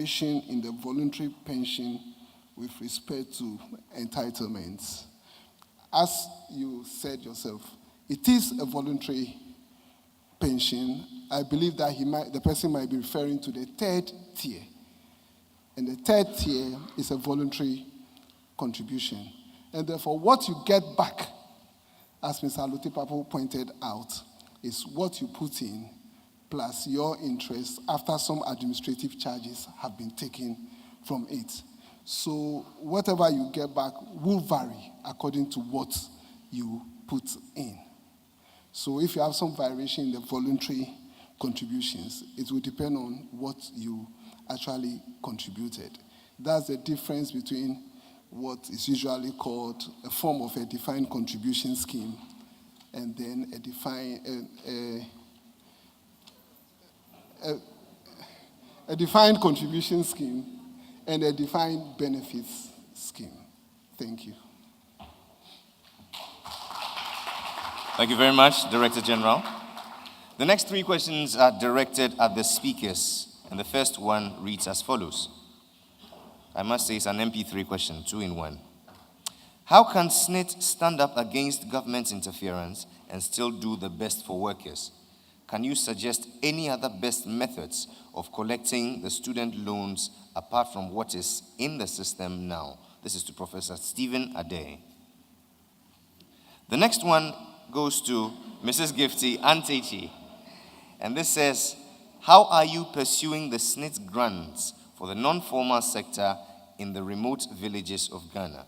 in the voluntary pension with respect to entitlements. As you said yourself, it is a voluntary pension. I believe that the person might be referring to the third tier. And the third tier is a voluntary contribution. And therefore, what you get back, as Mr. Alote-Papul pointed out, is what you put in plus your interest after some administrative charges have been taken from it. So whatever you get back will vary according to what you put in. So if you have some variation in the voluntary contributions, it will depend on what you actually contributed. That's the difference between what is usually called a form of a defined contribution scheme and then a defined contribution scheme and a defined benefits scheme. Thank you. Thank you very much, Director General. The next three questions are directed at the speakers, and the first one reads as follows. I must say it's an MP3 question, 2 in 1. How can SSNIT stand up against government interference and still do the best for workers? Can you suggest any other best methods of collecting the student loans apart from what is in the system now? This is to Professor Stephen Ade. The next one goes to Mrs. Gifty Antechi. And this says, how are you pursuing the SSNIT grants for the non-formal sector in the remote villages of Ghana?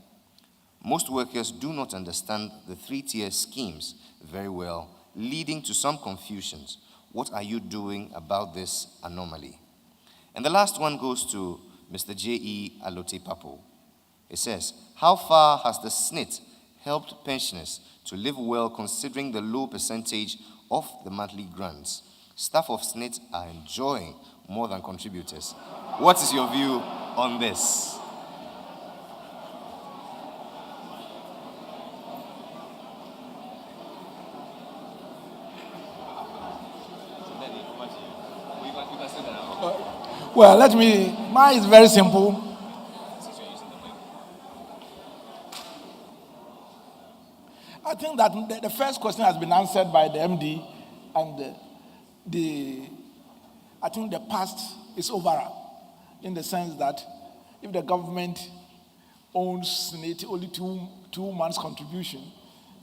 Most workers do not understand the 3-tier schemes very well, leading to some confusions. What are you doing about this anomaly? And the last one goes to Mr. J.E. Alote-Papul. It says, how far has the SSNIT helped pensioners to live well considering the low percentage of the monthly grants? Staff of SSNIT are enjoying more than contributors. What is your view on this? Well, mine is very simple. I think that the first question has been answered by the MD, and I think the past is over, in the sense that if the government owns SSNIT only two months contribution,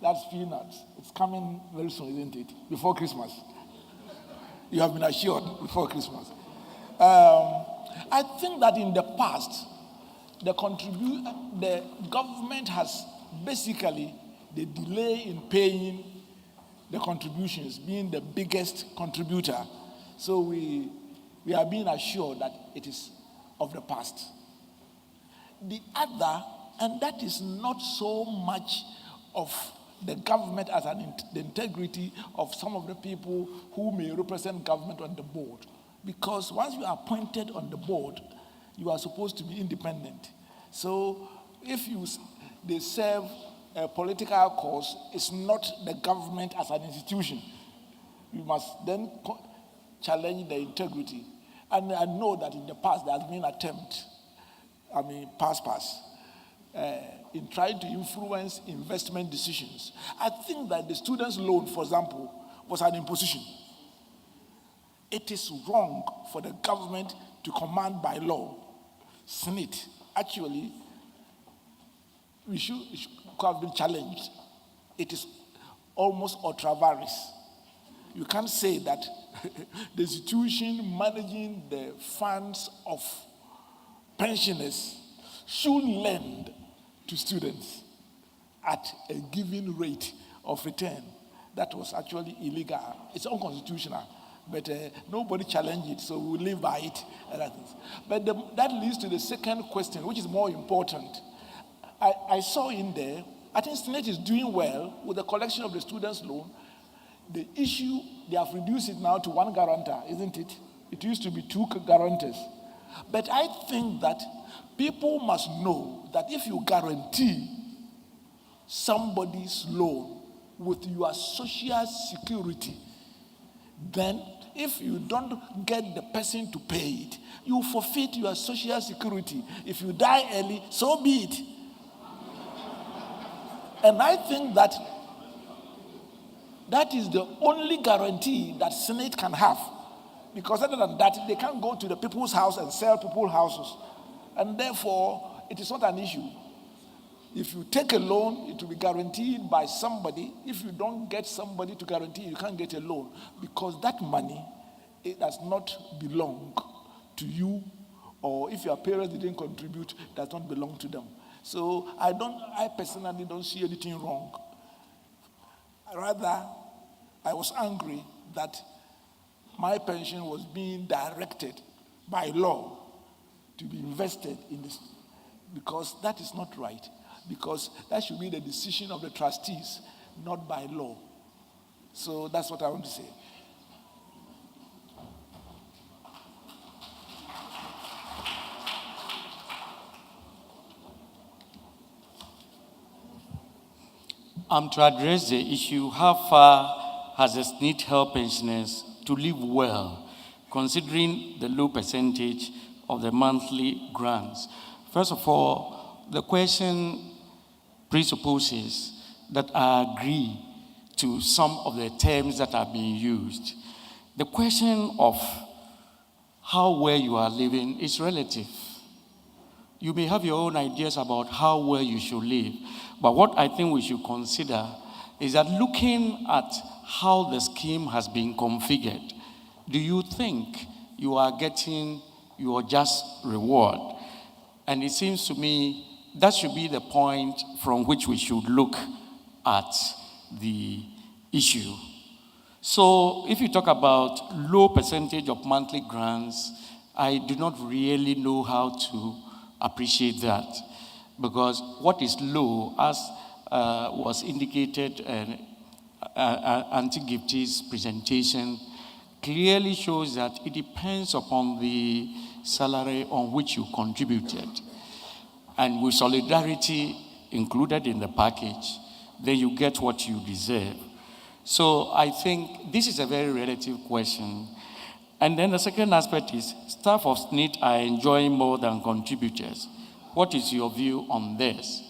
that's peanuts. It's coming very soon, isn't it? Before Christmas. You have been assured before Christmas. I think that in the past, the government has basically the delay in paying the contributions being the biggest contributor. So we are being assured that it is of the past. The other, and that is not so much of the government as the integrity of some of the people who may represent government on the board. Because once you are appointed on the board, you are supposed to be independent. So if they serve a political cause, it's not the government as an institution. You must then challenge the integrity. And I know that in the past there has been an attempt, in trying to influence investment decisions. I think that the students' loan, for example, was an imposition. It is wrong for the government to command by law. SSNIT, actually, it could have been challenged. It is almost ultra vires. You can't say that the institution managing the funds of pensioners should lend to students at a given rate of return. That was actually illegal. It's unconstitutional. But nobody challenged it, so we'll live by it. But that leads to the second question, which is more important. I saw in there, I think SSNIT is doing well with the collection of the students' loan. The issue, they have reduced it now to one guarantor, isn't it? It used to be 2 guarantors. But I think that people must know that if you guarantee somebody's loan with your social security, then if you don't get the person to pay it, you forfeit your social security. If you die early, so be it. And I think that is the only guarantee that Senate can have. Because other than that, they can't go to the people's house and sell people's houses. And therefore, it is not an issue. If you take a loan, it will be guaranteed by somebody. If you don't get somebody to guarantee, you can't get a loan. Because that money, it does not belong to you. Or if your parents didn't contribute, it does not belong to them. So I personally don't see anything wrong. Rather, I was angry that my pension was being directed by law to be invested in this, because that is not right. Because that should be the decision of the trustees, not by law. So that's what I want to say. To address the issue, how far has the SNIT helped pensioners to live well, considering the low percentage of the monthly grants? First of all, the question presupposes that I agree to some of the terms that are being used. The question of how well you are living is relative. You may have your own ideas about how well you should live, but what I think we should consider is that looking at how the scheme has been configured, do you think you are getting your just reward? And it seems to me that should be the point from which we should look at the issue. So if you talk about low percentage of monthly grants, I do not really know how to appreciate that, because what is low, as was indicated in Auntie Gifty's presentation, clearly shows that it depends upon the salary on which you contributed. And with solidarity included in the package, then you get what you deserve. So I think this is a very relative question. And then the second aspect is staff of SNIT are enjoying more than contributors. What is your view on this?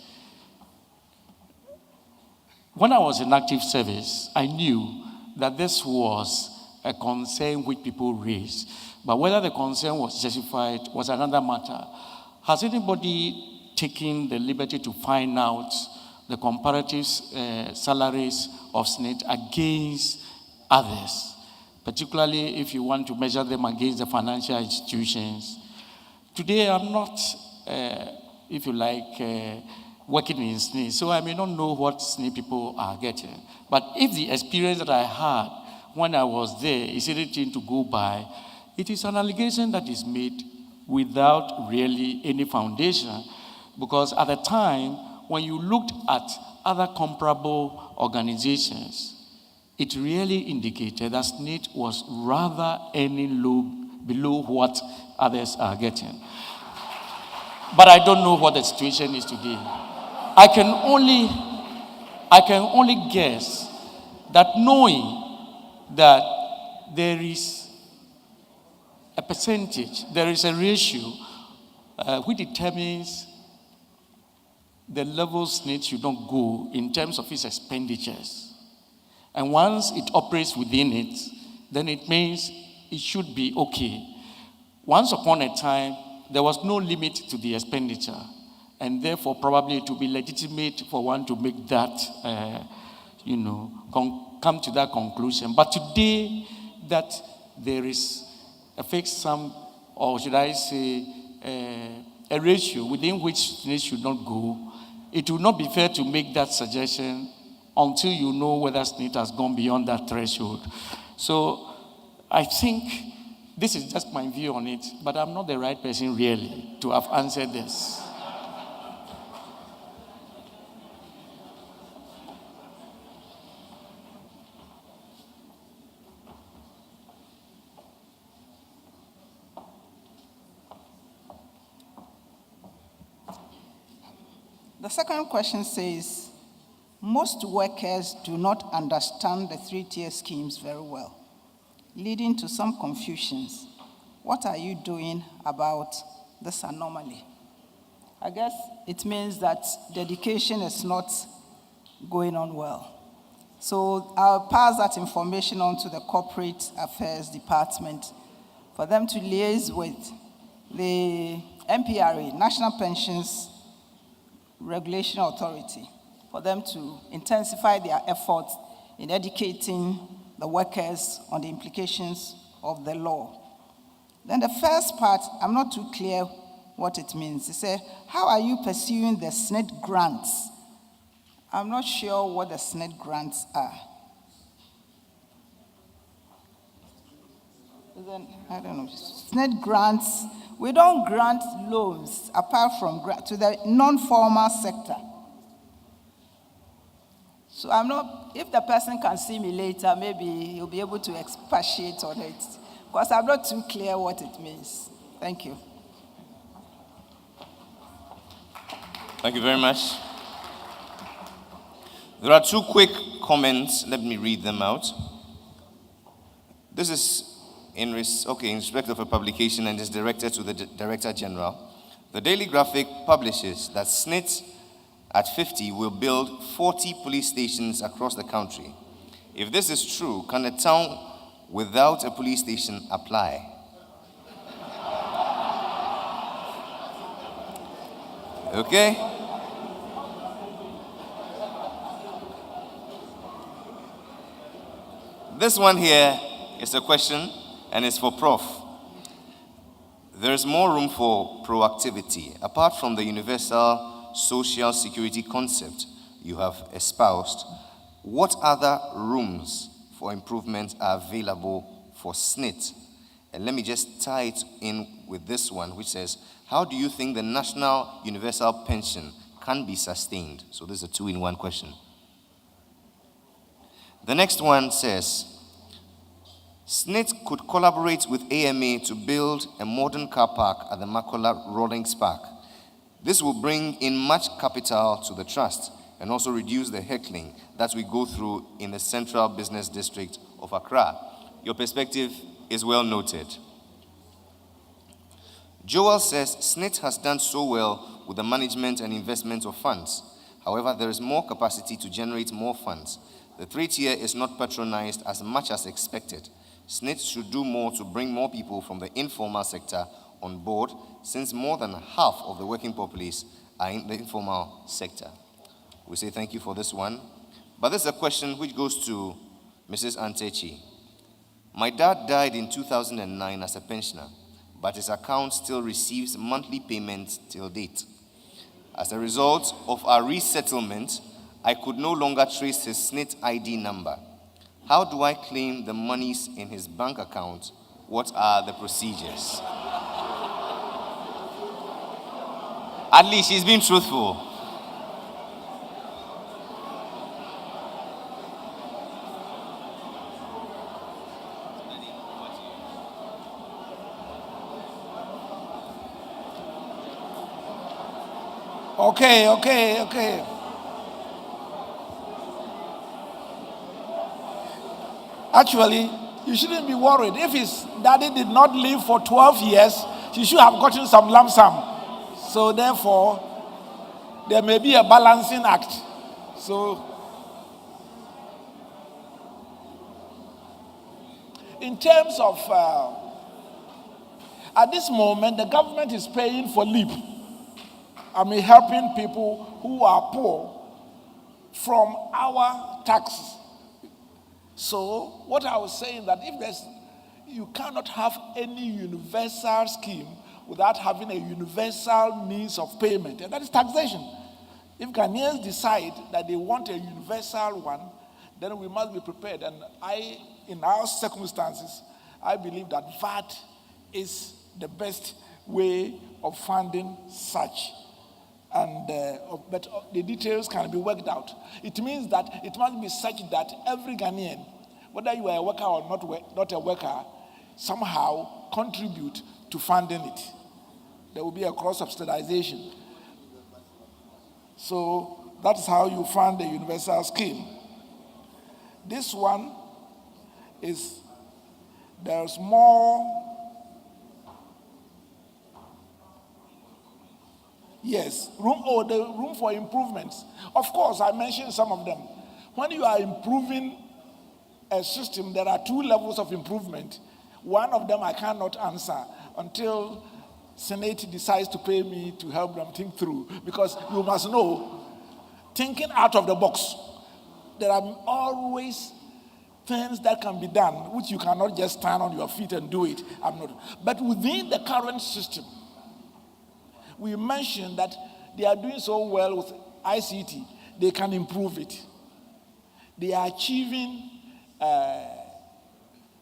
When I was in active service, I knew that this was a concern which people raised. But whether the concern was justified was another matter. Has anybody taken the liberty to find out the comparative salaries of SNIT against others? Particularly if you want to measure them against the financial institutions. Today, I'm not, if you like, working in SNIT, so I may not know what SNIT people are getting. But if the experience that I had when I was there is anything to go by, it is an allegation that is made without really any foundation. Because at the time, when you looked at other comparable organizations, it really indicated that SNIT was rather earning low below what others are getting. But I don't know what the situation is today. I can only guess that knowing that there is a percentage, there is a ratio which determines the level SNIT should not go in terms of its expenditures. And once it operates within it, then it means it should be okay. Once upon a time, there was no limit to the expenditure. And therefore, probably it would be legitimate for one to make that, come to that conclusion. But today, that there is a fixed sum, or should I say, a ratio within which SNIT should not go, it would not be fair to make that suggestion until you know whether SNIT has gone beyond that threshold. So I think this is just my view on it, but I'm not the right person really to have answered this. The second question says, most workers do not understand the three-tier schemes very well. leading to some confusions. What are you doing about this anomaly? I guess it means that the education is not going on well. So I'll pass that information on to the Corporate Affairs Department for them to liaise with the NPRA, National Pensions Regulation Authority, for them to intensify their efforts in educating the workers on the implications of the law. Then the first part, I'm not too clear what it means. They say, how are you pursuing the SNIT grants? I'm not sure what the SNIT grants are. Then, I don't know. SNIT grants, we don't grant loans apart from to the non-formal sector. So I'm not, if the person can see me later, maybe he'll be able to expatiate on it, because I'm not too clear what it means. Thank you. Thank you very much. There are two quick comments. Let me read them out. This is in respect of a publication and is directed to the Director General. The Daily Graphic publishes that SNIT at 50 will build 40 police stations across the country. If this is true, can a town without a police station apply? Okay? This one here is a question, and it's for Prof. There is more room for proactivity. Apart from the universal social security concept you have espoused, what other rooms for improvement are available for SNIT? And let me just tie it in with this one, which says, how do you think the national universal pension can be sustained? So this is a two-in-one question. The next one says, SNIT could collaborate with AMA to build a modern car park at the Makola Rawlings Park. This will bring in much capital to the trust and also reduce the heckling that we go through in the central business district of Accra. Your perspective is well noted. Joel says SNIT has done so well with the management and investment of funds. However, there is more capacity to generate more funds. The 3-tier is not patronized as much as expected. SNIT should do more to bring more people from the informal sector on board, since more than half of the working populace are in the informal sector. We say thank you for this one. But this is a question which goes to Mrs. Antechi. My dad died in 2009 as a pensioner, but his account still receives monthly payments till date. As a result of our resettlement, I could no longer trace his SNIT ID number. How do I claim the monies in his bank account? What are the procedures? At least she's been truthful. Okay. Actually, you shouldn't be worried. If his daddy did not live for 12 years, he should have gotten some lump sum. So therefore, there may be a balancing act. So, in terms of, at this moment, the government is paying for LEAP. Helping people who are poor from our taxes. So, what I was saying that you cannot have any universal scheme without having a universal means of payment, and that is taxation. If Ghanaians decide that they want a universal one, then we must be prepared. And in our circumstances, I believe that VAT is the best way of funding such. And but the details can be worked out. It means that it must be such that every Ghanaian, whether you are a worker or not a worker, somehow contribute to funding it. There will be a cross-subsidization. So that is how you fund the universal scheme. This one is there's more. Yes, the room for improvements. Of course, I mentioned some of them. When you are improving a system, there are two levels of improvement. One of them I cannot answer until Senate decides to pay me to help them think through. Because you must know, thinking out of the box, there are always things that can be done, which you cannot just stand on your feet and do it. But within the current system, we mentioned that they are doing so well with ICT, they can improve it. They are achieving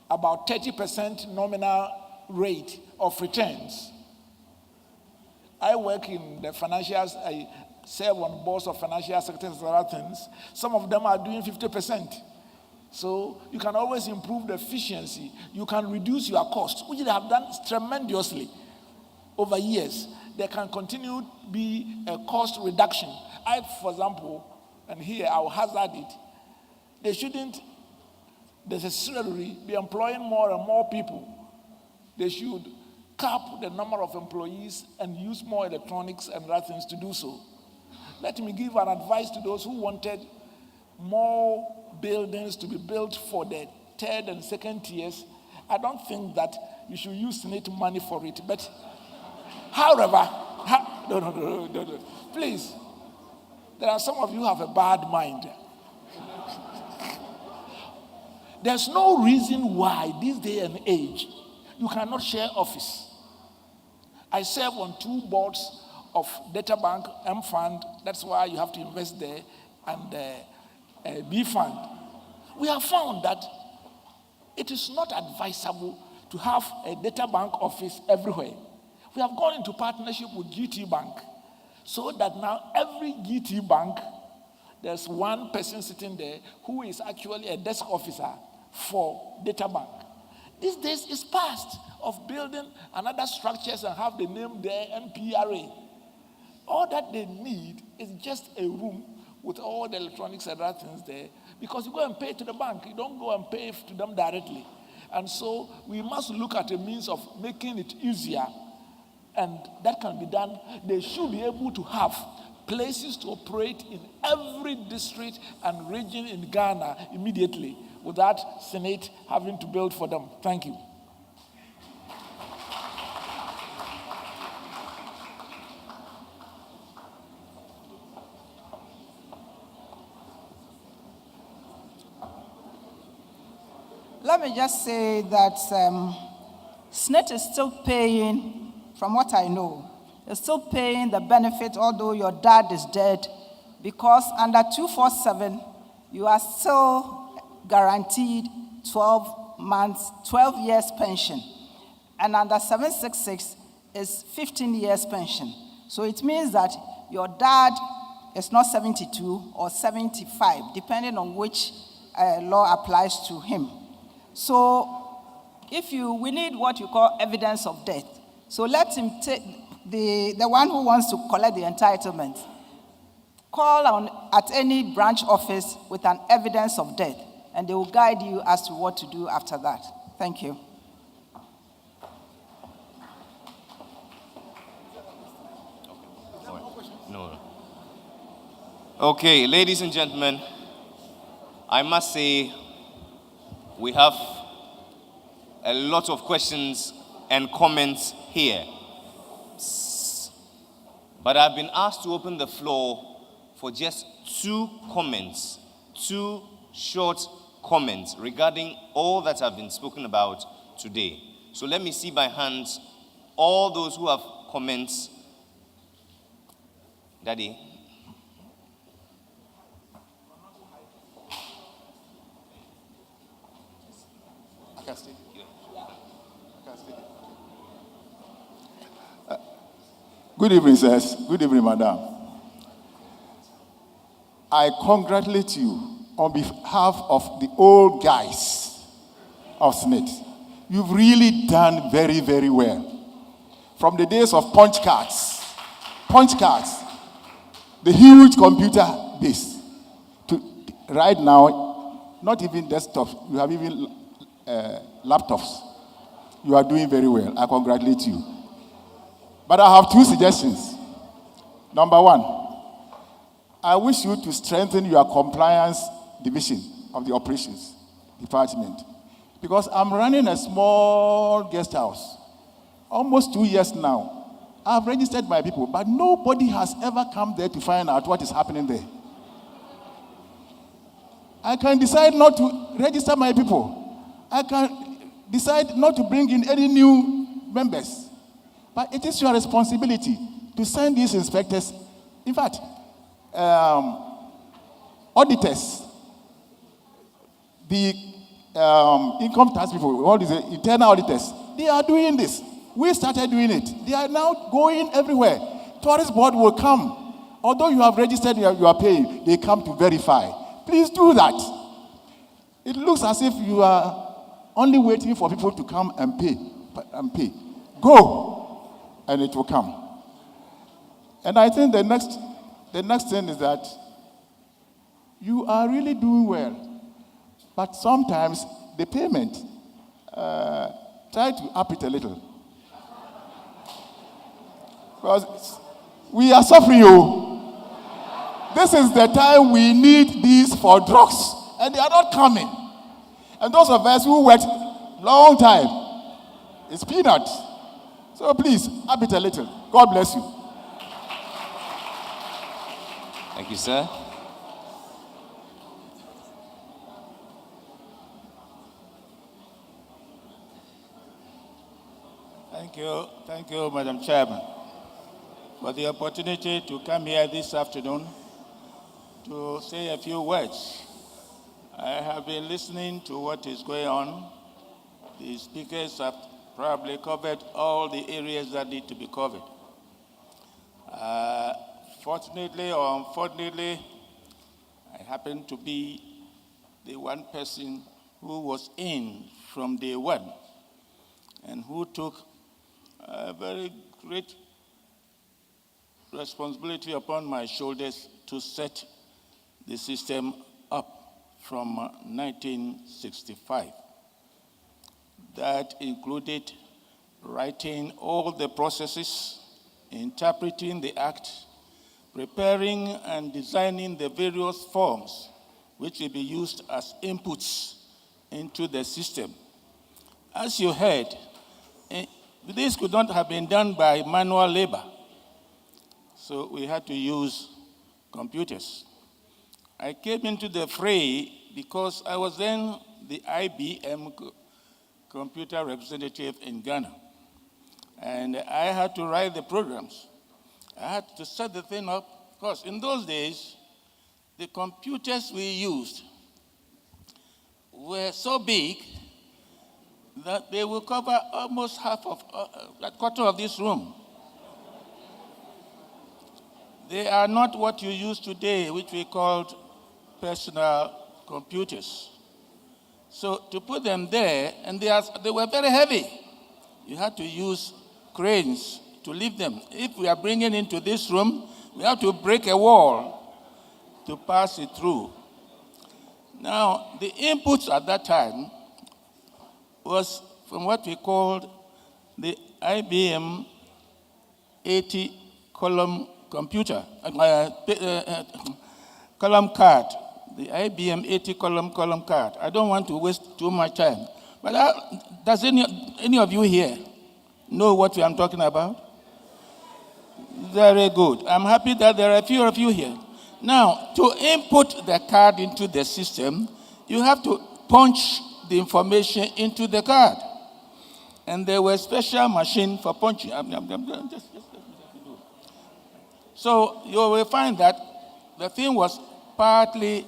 about 30% nominal rate of returns. I work in the financials, I serve on boards of financial sectors and other things. Some of them are doing 50%. So you can always improve the efficiency. You can reduce your cost, which they have done tremendously over years. There can continue to be a cost reduction. For example, and here I will hazard it, they shouldn't necessarily be employing more and more people. They should cap the number of employees and use more electronics and other things to do so. Let me give an advice to those who wanted more buildings to be built for the third and second tiers. I don't think that you should use Senate money for it. But however, no. Please, there are some of you who have a bad mind. There's no reason why this day and age you cannot share office. I serve on 2 boards of Data Bank, M Fund, that's why you have to invest there, and B Fund. We have found that it is not advisable to have a Data Bank office everywhere. We have gone into partnership with GT Bank so that now every GT Bank, there's one person sitting there who is actually a desk officer for Data Bank. These days is past of building another structures and have the name there, NPRA. All that they need is just a room with all the electronics and other things there, because you go and pay to the bank. You don't go and pay to them directly. And so we must look at a means of making it easier, and that can be done. They should be able to have places to operate in every district and region in Ghana immediately without Senate having to build for them. Thank you. Let me just say that SNET is still paying, from what I know, it's still paying the benefit, although your dad is dead, because under 247, you are still guaranteed 12 months, 12 years pension. And under 766 is 15 years pension. So it means that your dad is not 72 or 75, depending on which law applies to him. So we need what you call evidence of death. So let him take the one who wants to collect the entitlement, call at any branch office with an evidence of death, and they will guide you as to what to do after that. Thank you. No. Okay, ladies and gentlemen, I must say we have a lot of questions and comments here. But I've been asked to open the floor for just 2 comments, 2 short comments regarding all that have been spoken about today. So let me see by hands all those who have comments. Daddy. I can stay. Good evening, sirs. Good evening, madam. I congratulate you on behalf of the old guys of SNET. You've really done very, very well. From the days of punch cards, the huge computer base, to right now, not even desktops, you have even laptops. You are doing very well. I congratulate you. But I have two suggestions. Number one, I wish you to strengthen your compliance division of the operations department. Because I'm running a small guest house. Almost 2 years now. I've registered my people, but nobody has ever come there to find out what is happening there. I can decide not to register my people. I can decide not to bring in any new members. But it is your responsibility to send these inspectors, in fact, auditors, the income tax people, all these internal auditors, they are doing this. We started doing it. They are now going everywhere. Tourist board will come. Although you have registered, you are paying, they come to verify. Please do that. It looks as if you are only waiting for people to come and pay. Go, and it will come. And I think the next thing is that you are really doing well. But sometimes the payment, try to up it a little. Because we are suffering, you. This is the time we need these for drugs. And they are not coming. And those of us who worked long time, it's peanuts. So please, up it a little. God bless you. Thank you, sir. Thank you, Madam Chairman, for the opportunity to come here this afternoon to say a few words. I have been listening to what is going on. The speakers have probably covered all the areas that need to be covered. Fortunately or unfortunately, I happen to be the one person who was in from day one and who took a very great responsibility upon my shoulders to set the system up from 1965. That included writing all the processes, interpreting the act, preparing and designing the various forms which will be used as inputs into the system. As you heard, this could not have been done by manual labor. So we had to use computers. I came into the fray because I was then the IBM computer representative in Ghana. And I had to write the programs. I had to set the thing up. Of course, in those days, the computers we used were so big that they will cover almost half of, a quarter of this room. They are not what you use today, which we called personal computers. So to put them there, and they were very heavy. You had to use cranes to lift them. If we are bringing into this room, we have to break a wall to pass it through. Now, the inputs at that time was from what we called the IBM 80-column computer, column card, the IBM 80-column card. I don't want to waste too much time. But does any of you here know what I'm talking about? Very good. I'm happy that there are a few of you here. Now, to input the card into the system, you have to punch the information into the card. And there were special machines for punching. So you will find that the thing was partly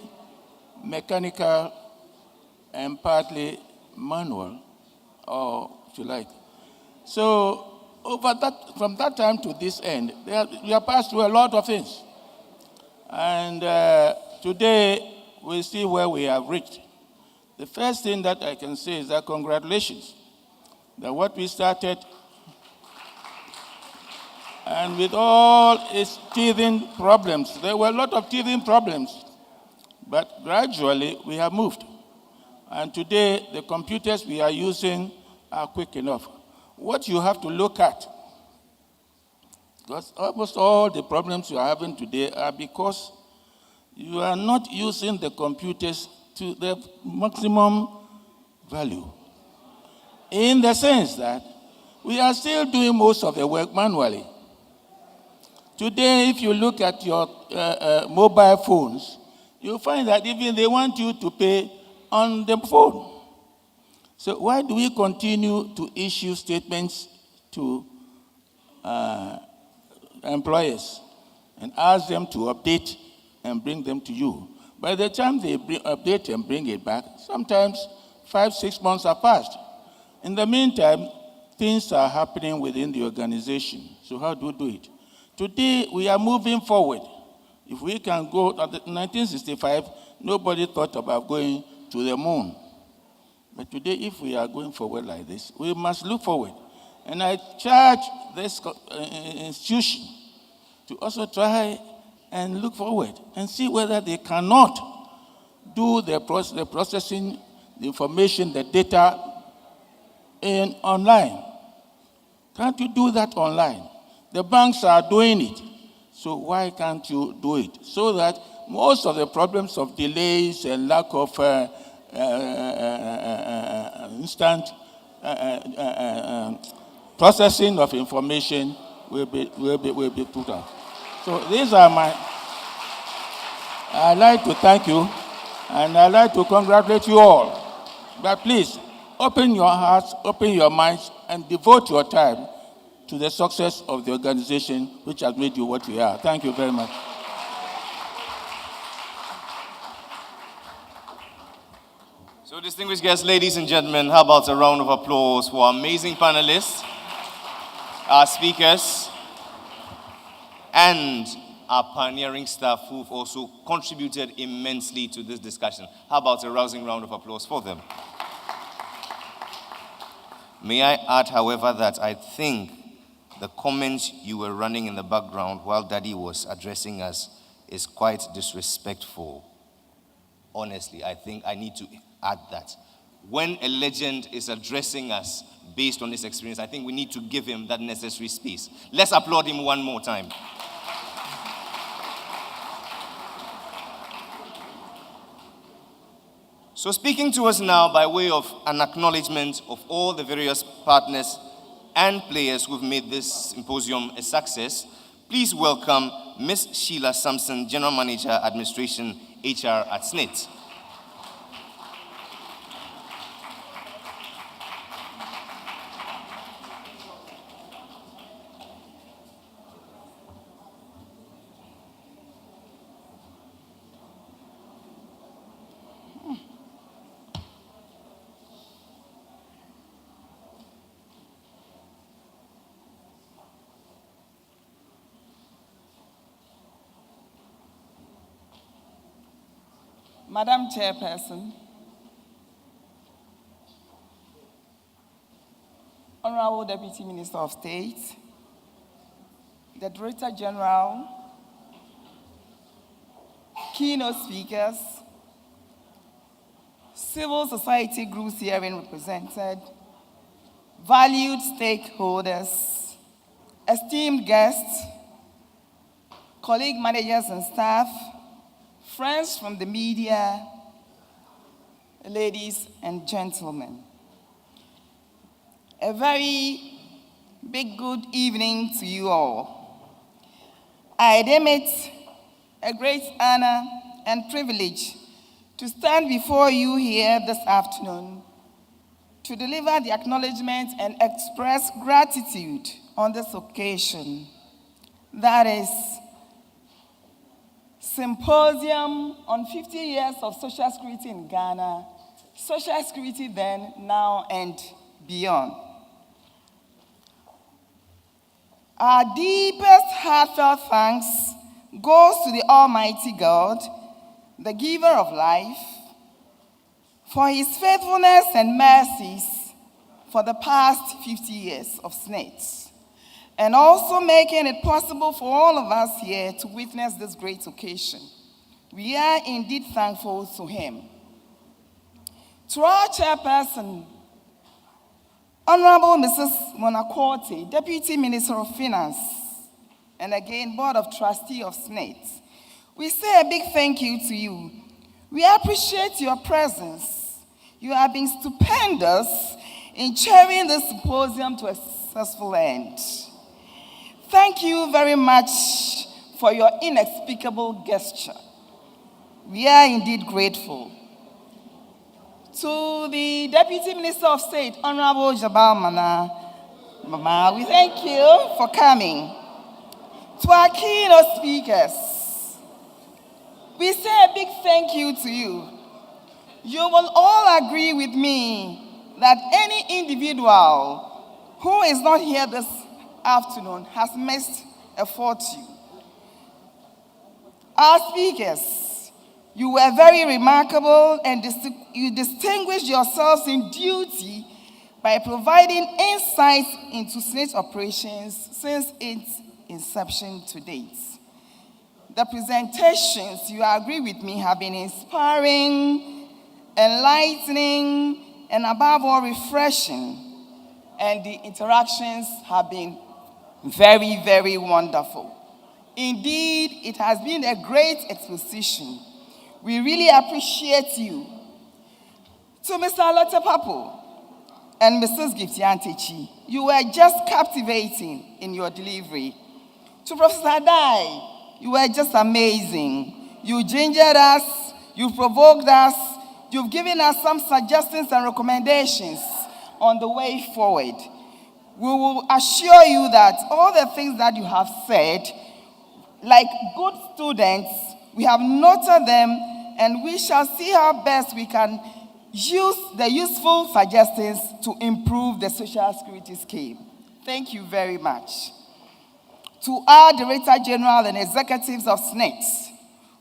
mechanical and partly manual, or if you like. So from that time to this end, we have passed through a lot of things. And today, we see where we have reached. The first thing that I can say is that congratulations, that what we started, and with all its teething problems, there were a lot of teething problems, but gradually we have moved. And today, the computers we are using are quick enough. What you have to look at, because almost all the problems you are having today are because you are not using the computers to their maximum value. In the sense that we are still doing most of the work manually. Today, if you look at your mobile phones, you'll find that even they want you to pay on the phone. So why do we continue to issue statements to employers and ask them to update and bring them to you? By the time they update and bring it back, sometimes 5-6 months are passed. In the meantime, things are happening within the organization. So how do we do it? Today, we are moving forward. If we can go, at 1965, nobody thought about going to the moon. But today, if we are going forward like this, we must look forward. And I charge this institution to also try and look forward and see whether they cannot do the processing, the information, the data online. Can't you do that online? The banks are doing it. So why can't you do it? So that most of the problems of delays and lack of instant processing of information will be put out. So these are I'd like to thank you, and I'd like to congratulate you all. But please, open your hearts, open your minds, and devote your time to the success of the organization which has made you what you are. Thank you very much. So, distinguished guests, ladies and gentlemen, how about a round of applause for our amazing panelists, our speakers, and our pioneering staff who've also contributed immensely to this discussion. How about a rousing round of applause for them? May I add, however, that I think the comments you were running in the background while Daddy was addressing us is quite disrespectful. Honestly, I think I need to add that. When a legend is addressing us based on his experience, I think we need to give him that necessary space. Let's applaud him one more time. So speaking to us now by way of an acknowledgement of all the various partners and players who've made this symposium a success, please welcome Ms. Sheila Sampson, General Manager, Administration, HR at SSNIT. Madam Chairperson, Honorable Deputy Minister of State, the Director General, keynote speakers, civil society groups herein represented, valued stakeholders, esteemed guests, colleague managers and staff, friends from the media, ladies and gentlemen. A very big good evening to you all. I deem it a great honor and privilege to stand before you here this afternoon to deliver the acknowledgement and express gratitude on this occasion. That is Symposium on 50 Years of Social Security in Ghana, Social Security then, now, and beyond. Our deepest heartfelt thanks goes to the Almighty God, the giver of life, for his faithfulness and mercies for the past 50 years of SSNIT, and also making it possible for all of us here to witness this great occasion. We are indeed thankful to him. To our chairperson, Honorable Mrs. Monacote, Deputy Minister of Finance, and again, Board of Trustee of SNET, we say a big thank you to you. We appreciate your presence. You have been stupendous in chairing this symposium to a successful end. Thank you very much for your inexplicable gesture. We are indeed grateful. To the Deputy Minister of State, Honorable Jabal Mama, we thank you for coming. To our keynote speakers, we say a big thank you to you. You will all agree with me that any individual who is not here this afternoon has missed a fortune. Our speakers, you were very remarkable and you distinguished yourselves in duty by providing insights into SNET operations since its inception to date. The presentations, you agree with me, have been inspiring, enlightening, and above all, refreshing. And the interactions have been very, very wonderful. Indeed, it has been a great exposition. We really appreciate you. To Mr. Alote Papo and Mrs. Giftiantechi, you were just captivating in your delivery. To Professor Adai, you were just amazing. You gingered us, you provoked us, you've given us some suggestions and recommendations on the way forward. We will assure you that all the things that you have said, like good students, we have noted them, and we shall see how best we can use the useful suggestions to improve the social security scheme. Thank you very much. To our Director General and executives of SNET,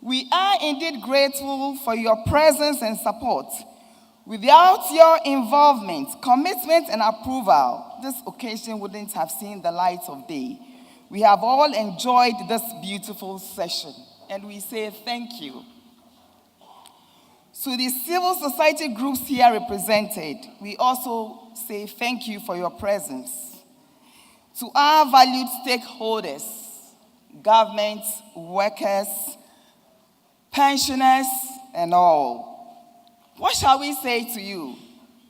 we are indeed grateful for your presence and support. Without your involvement, commitment, and approval, this occasion wouldn't have seen the light of day. We have all enjoyed this beautiful session, and we say thank you. To the civil society groups here represented, we also say thank you for your presence. To our valued stakeholders, government, workers, pensioners, and all, what shall we say to you?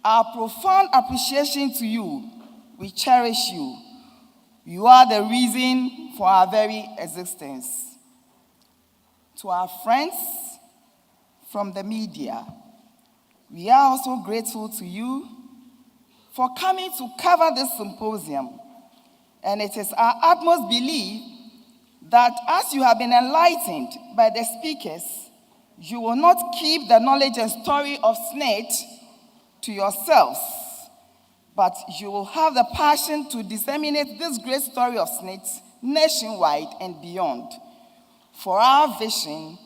Our profound appreciation to you. We cherish you. You are the reason for our very existence. To our friends from the media, we are also grateful to you for coming to cover this symposium. And it is our utmost belief that as you have been enlightened by the speakers, you will not keep the knowledge and story of SNET to yourselves, but you will have the passion to disseminate this great story of SNET nationwide and beyond. For our vision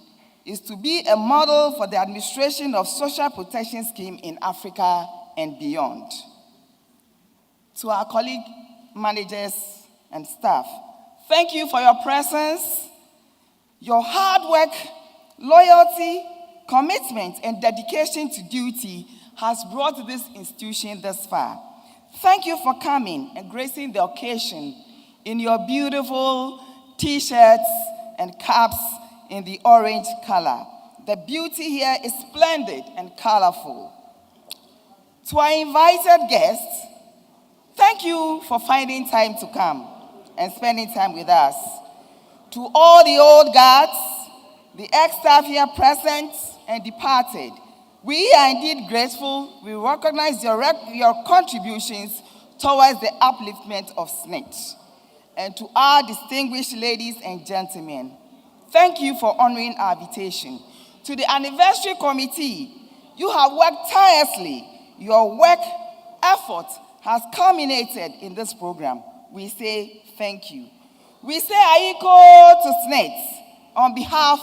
is to be a model for the administration of social protection scheme in Africa and beyond. To our colleague managers and staff, thank you for your presence. Your hard work, loyalty, commitment, and dedication to duty has brought this institution this far. Thank you for coming and gracing the occasion in your beautiful T-shirts and caps in the orange color. The beauty here is splendid and colorful. To our invited guests, thank you for finding time to come and spending time with us. To all the old guards, the ex-staff here present and departed, we are indeed grateful. We recognize your contributions towards the upliftment of SNET. And to our distinguished ladies and gentlemen, thank you for honoring our invitation. To the anniversary committee, you have worked tirelessly. Your work effort has culminated in this program. We say thank you. We say Aiko to SNET on behalf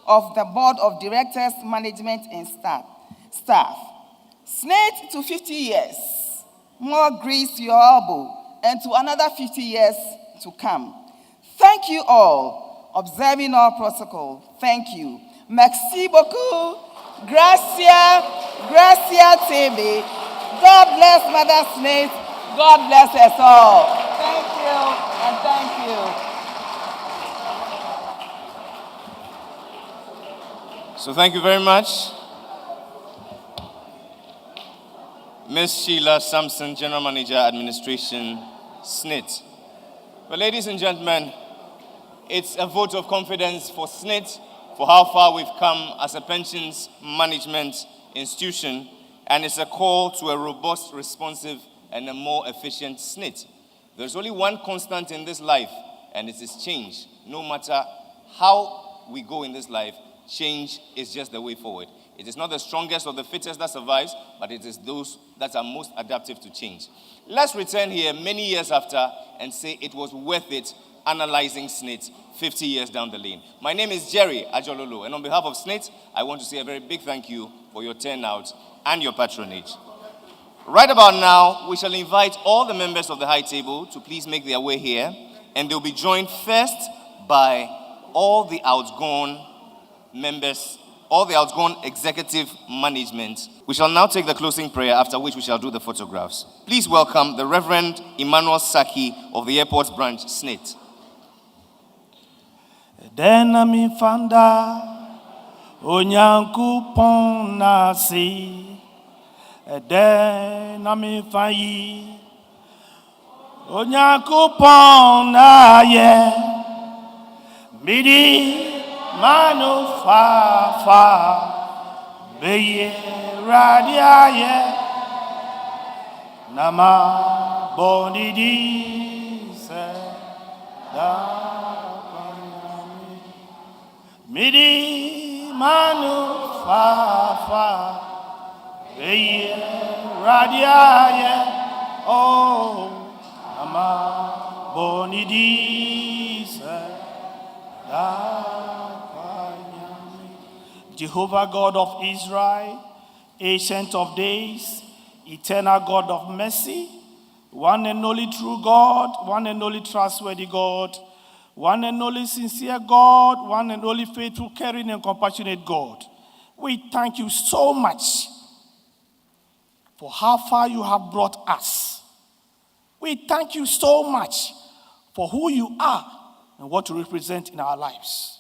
of the Board of Directors, Management, and Staff. SNET to 50 years, more grease to your elbow, and to another 50 years to come. Thank you all, observing our protocol. Thank you. Merci beaucoup. Gracias. Gracias, Tebe. God bless Mother SNET. God bless us all. Thank you and thank you. So thank you very much. Ms. Sheila Sampson, General Manager, Administration, SNIT. Well, ladies and gentlemen, it's a vote of confidence for SNIT for how far we've come as a pensions management institution, and it's a call to a robust, responsive, and a more efficient SNIT. There's only one constant in this life, and it is change. No matter how we go in this life, change is just the way forward. It is not the strongest or the fittest that survives, but it is those that are most adaptive to change. Let's return here many years after and say it was worth it analyzing SNIT 50 years down the lane. My name is Jerry Ajololo, and on behalf of SNIT, I want to say a very big thank you for your turnout and your patronage. Right about now, we shall invite all the members of the high table to please make their way here, and they'll be joined first by all the outgone members, all the outgone executive management. We shall now take the closing prayer, after which we shall do the photographs. Please welcome the Reverend Emmanuel Saki of the Airport Branch, SNIT. Denami fanda onyankopon nasi denami fayi onyankopon na ye midi manu fa fa beye radia ye nama bonidi se da Midi manu fa fa beye radia ye oh ama bonidi se da Jehovah God of Israel, Ancient of Days, Eternal God of mercy, one and only true God, one and only trustworthy God, one and only sincere God, one and only faithful, caring, and compassionate God. We thank you so much for how far you have brought us. We thank you so much for who you are and what you represent in our lives.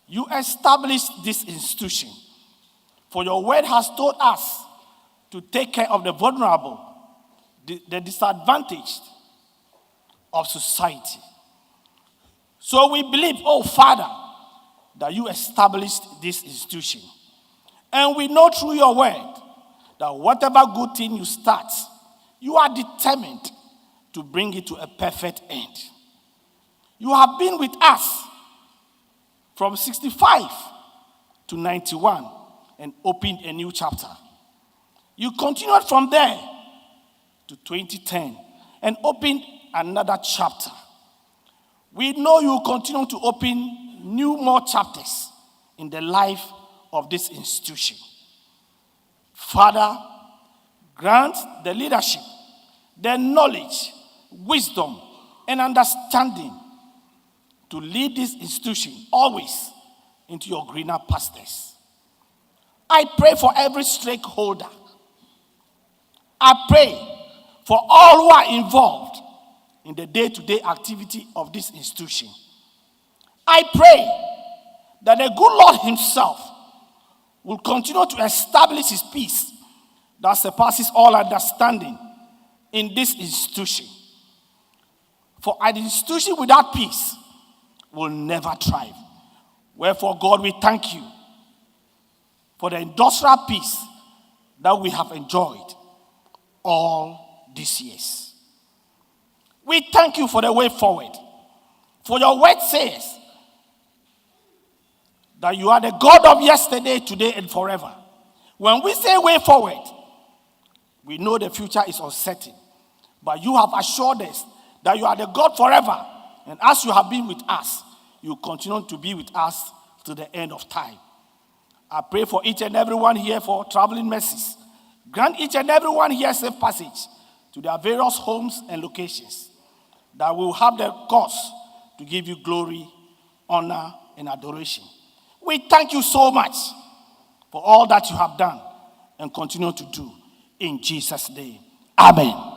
You established this institution, for your word has told us to take care of the vulnerable, the disadvantaged of society. So we believe, oh Father, that you established this institution. And we know through your word that whatever good thing you start, you are determined to bring it to a perfect end. You have been with us from 65 to 91 and opened a new chapter. You continued from there to 2010 and opened another chapter. We know you will continue to open more chapters in the life of this institution. Father, grant the leadership, the knowledge, wisdom, and understanding to lead this institution always into your greener pastures. I pray for every stakeholder. I pray for all who are involved in the day-to-day activity of this institution. I pray that the good Lord himself will continue to establish his peace that surpasses all understanding in this institution. For an institution without peace will never thrive. Wherefore, God, we thank you for the industrial peace that we have enjoyed all these years. We thank you for the way forward. For your word says that you are the God of yesterday, today, and forever. When we say way forward, we know the future is uncertain. But you have assured us that you are the God forever. And as you have been with us, you continue to be with us to the end of time. I pray for each and everyone here for traveling mercies. Grant each and everyone here safe passage to their various homes and locations, that we will have the cause to give you glory, honor, and adoration. We thank you so much for all that you have done and continue to do. In Jesus' name, Amen.